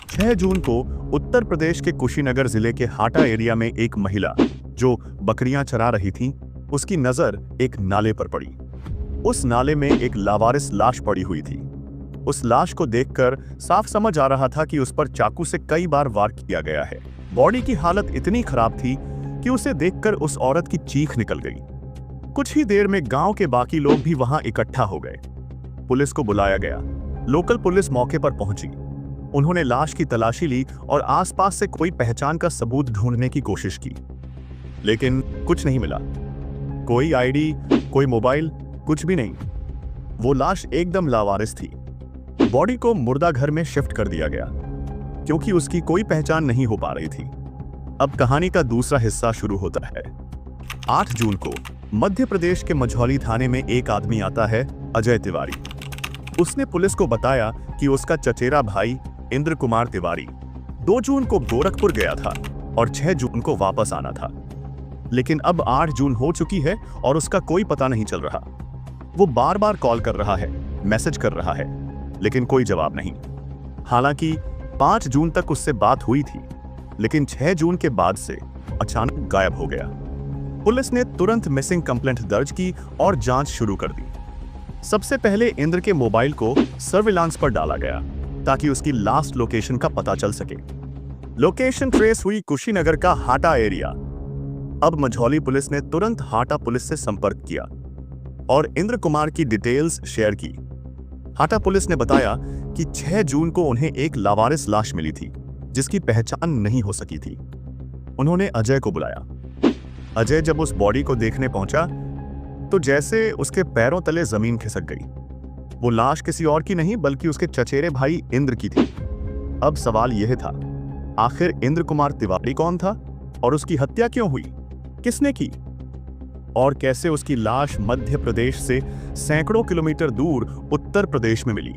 6 जून को उत्तर प्रदेश के कुशीनगर जिले के हाटा एरिया में एक महिला जो बकरियां चरा रही थी, उसकी नजर एक नाले पर पड़ी। उस नाले में एक लावारिस लाश पड़ी हुई थी। उस लाश को देखकर साफ समझ आ रहा था कि उस पर चाकू से कई बार वार किया गया है। बॉडी की हालत इतनी खराब थी कि उसे देखकर उस औरत की चीख निकल गई। कुछ ही देर में गांव के बाकी लोग भी वहां इकट्ठा हो गए। पुलिस को बुलाया गया। लोकल पुलिस मौके पर पहुंची। उन्होंने लाश की तलाशी ली और आसपास से कोई पहचान का सबूत ढूंढने की कोशिश की, लेकिन कुछ नहीं मिला। कोई आईडी, कोई मोबाइल, कुछ भी नहीं। वो लाश एकदम लावारिस थी। बॉडी को मुर्दा घर में शिफ्ट कर दिया गया क्योंकि उसकी कोई पहचान नहीं हो पा रही थी। अब कहानी का दूसरा हिस्सा शुरू होता है। 8 जून को मध्य प्रदेश के मझौली थाने में एक आदमी आता है, अजय तिवारी। उसने पुलिस को बताया कि उसका चचेरा भाई इंद्र कुमार तिवारी 2 जून को गोरखपुर गया था और 6 जून को वापस आना था। लेकिन अब 8 जून हो चुकी है और उसका कोई पता नहीं चल रहा। वो बार बार कॉल कर रहा है, मैसेज कर रहा है, लेकिन कोई जवाब नहीं। हालांकि 5 जून तक उससे बात हुई थी, लेकिन 6 जून के बाद से अचानक गायब हो गया। पुलिस ने तुरंत मिसिंग कंप्लेंट दर्ज की और जांच शुरू कर दी। सबसे पहले इंद्र के मोबाइल को सर्विलांस पर डाला गया ताकि उसकी लास्ट लोकेशन का पता चल सके। लोकेशन ट्रेस हुई कुशीनगर का हाटा एरिया। अब मझौली पुलिस ने तुरंत हाटा पुलिस से संपर्क किया और इंद्र कुमार की डिटेल्स शेयर की। हाटा पुलिस ने बताया कि 6 जून को उन्हें एक लावारिस लाश मिली थी जिसकी पहचान नहीं हो सकी थी। उन्होंने अजय को बुलाया। अजय जब उस बॉडी को देखने पहुंचा तो जैसे उसके पैरों तले जमीन खिसक गई। वो लाश किसी और की नहीं बल्कि उसके चचेरे भाई इंद्र की थी। अब सवाल यह था, आखिर इंद्र कुमार तिवारी कौन था और उसकी हत्या क्यों हुई? किसने की? और कैसे उसकी लाश मध्य प्रदेश से सैकड़ों किलोमीटर दूर उत्तर प्रदेश में मिली?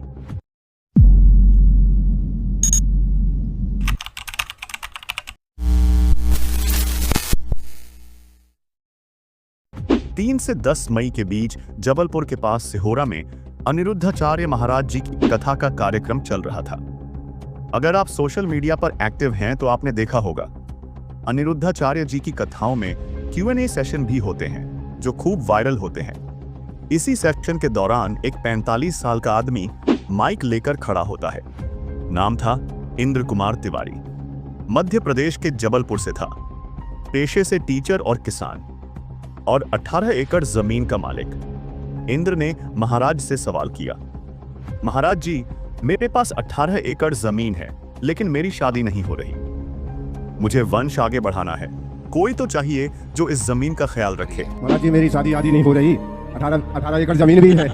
तीन से 10 मई के बीच जबलपुर के पास सिहोरा में अनिरुद्धाचार्य महाराज जी की कथा का कार्यक्रम चल रहा था। अगर आप सोशल मीडिया पर एक्टिव हैं तो आपने देखा होगा, अनिरुद्धाचार्य जी की कथाओं में Q&A सेशन भी होते हैं जो खूब वायरल होते हैं। इसी सेशन के दौरान एक 45 साल का आदमी माइक लेकर खड़ा होता है। नाम था इंद्र कुमार तिवारी। मध्य प्रदेश के जबलपुर से था। पेशे से टीचर और किसान और 18 एकड़ जमीन का मालिक। इंद्र ने महाराज से सवाल किया, महाराज जी, मेरे पास 18 एकड़ जमीन है लेकिन मेरी शादी नहीं हो रही। मुझे वंश आगे बढ़ाना है। कोई तो चाहिए जो इस जमीन का ख्याल रखे। महाराज जी, मेरी शादी आदि नहीं हो रही। 18 एकड़ जमीन भी है।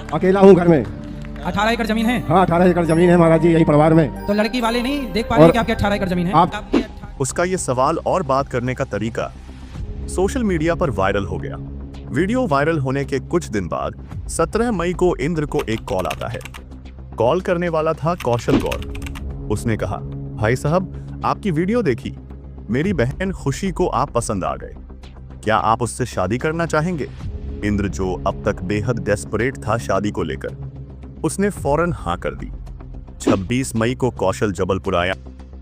अकेला हूँ घर में। 18 एकड़ जमीन है? हाँ, 18 एकड़ जमीन है महाराज जी, यही परिवार में। तो लड़की वाले नहीं देख पा रहे कि आपके 18 एकड़ जमीन है? उसका ये सवाल और बात करने का तरीका सोशल मीडिया पर वायरल हो गया। वीडियो वायरल होने के कुछ दिन बाद 17 मई को इंद्र को एक कॉल आता है। कॉल करने वाला था कौशल गौर। उसने कहा, भाई साहब, आपकी वीडियो देखी, मेरी बहन खुशी को आप पसंद आ गए, क्या आप उससे शादी करना चाहेंगे? इंद्र, जो अब तक बेहद डेस्परेट था शादी को लेकर, उसने फौरन हाँ कर दी। 26 मई को कौशल जबलपुर आया,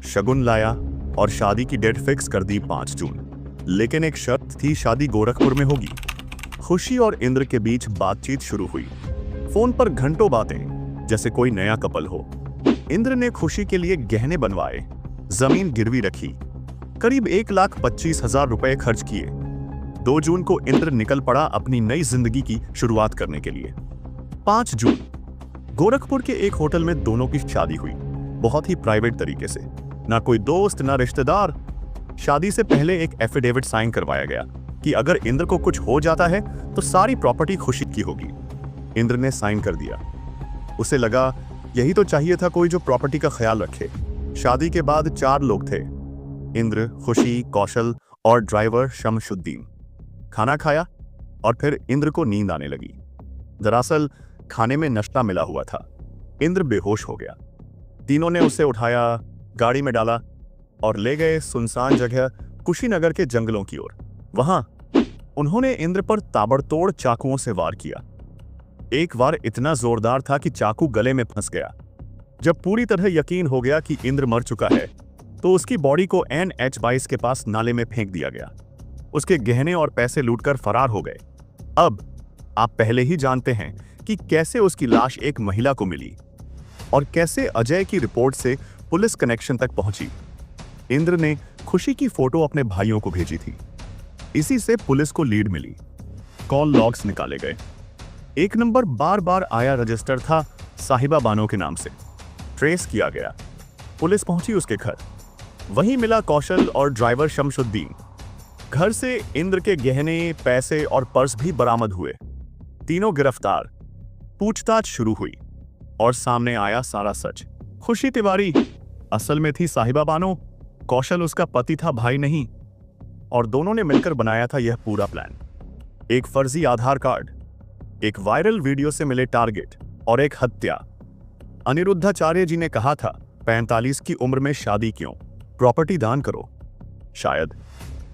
शगुन लाया और शादी की डेट फिक्स कर दी 5 जून। लेकिन एक शर्त थी, शादी गोरखपुर में होगी। खुशी और इंद्र के बीच बातचीत शुरू हुई। फोन पर घंटों बातें, जैसे कोई नया कपल हो। इंद्र ने खुशी के लिए गहने बनवाए, जमीन गिरवी रखी, करीब 1,25,000 रुपए खर्च किए। 2 जून को इंद्र निकल पड़ा अपनी नई जिंदगी की शुरुआत करने के लिए। 5 जून गोरखपुर के एक होटल में दोनों की शादी हुई, बहुत ही प्राइवेट तरीके से। ना कोई दोस्त, ना रिश्तेदार। शादी से पहले एक एफिडेविट साइन करवाया गया कि अगर इंद्र को कुछ हो जाता है तो सारी प्रॉपर्टी खुशी की होगी। इंद्र ने साइन कर दिया। उसे लगा यही तो चाहिए था, कोई जो प्रॉपर्टी का ख्याल रखे। शादी के बाद 4 लोग थे, इंद्र, खुशी, कौशल और ड्राइवर शमशुद्दीन। खाना खाया और फिर इंद्र को नींद आने लगी। दरअसल खाने में नशा मिला हुआ था। इंद्र बेहोश हो गया। तीनों ने उसे उठाया, गाड़ी में डाला और ले गए सुनसान जगह कुशीनगर के जंगलों की ओर। वहां उन्होंने इंद्र पर ताबड़तोड़ चाकुओं से वार किया। एक वार इतना जोरदार था कि चाकू गले में फंस गया। जब पूरी तरह यकीन हो गया कि इंद्र मर चुका है तो उसकी बॉडी को NH22 के पास नाले में फेंक दिया गया। उसके गहने और पैसे लूटकर फरार हो गए। अब आप पहले ही जानते हैं कि कैसे उसकी लाश एक महिला को मिली और कैसे अजय की रिपोर्ट से पुलिस कनेक्शन तक पहुंची। इंद्र ने खुशी की फोटो अपने भाइयों को भेजी थी। इसी से पुलिस को लीड मिली। कॉल लॉग्स निकाले गए। एक नंबर बार बार आया रजिस्टर था साहिबा बानो के नाम से। ट्रेस किया गया। पुलिस पहुंची उसके घर। वहीं मिला कौशल और ड्राइवर शमशुद्दीन। घर से इंद्र के गहने, पैसे और पर्स भी बरामद हुए। तीनों गिरफ्तार। पूछताछ शुरू हुई और सामने आया सारा सच। खुशी तिवारी असल में थी साहिबा बानो, कौशल उसका पति था, भाई नहीं। और दोनों ने मिलकर बनाया था यह पूरा प्लान। एक फर्जी आधार कार्ड, एक वायरल वीडियो से मिले टारगेट और एक हत्या। अनिरुद्धाचार्य जी ने कहा था 45 की उम्र में शादी क्यों, प्रॉपर्टी दान करो। शायद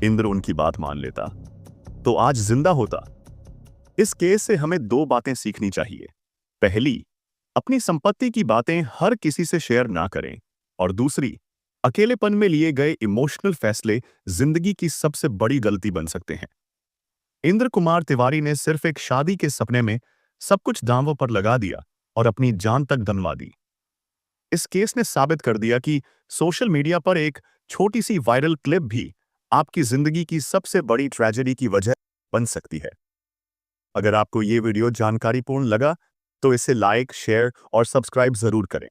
इंद्र उनकी बात मान लेता तो आज जिंदा होता। इस केस से हमें दो बातें सीखनी चाहिए। पहली, अपनी संपत्ति की बातें हर किसी से शेयर ना करें, और दूसरी, अकेलेपन में लिए गए इमोशनल फैसले जिंदगी की सबसे बड़ी गलती बन सकते हैं। इंद्र कुमार तिवारी ने सिर्फ एक शादी के सपने में सब कुछ दांवों पर लगा दिया और अपनी जान तक गंवा दी। इस केस ने साबित कर दिया कि सोशल मीडिया पर एक छोटी सी वायरल क्लिप भी आपकी जिंदगी की सबसे बड़ी ट्रेजेडी की वजह बन सकती है। अगर आपको ये वीडियो जानकारीपूर्ण लगा तो इसे लाइक, शेयर और सब्सक्राइब जरूर करें।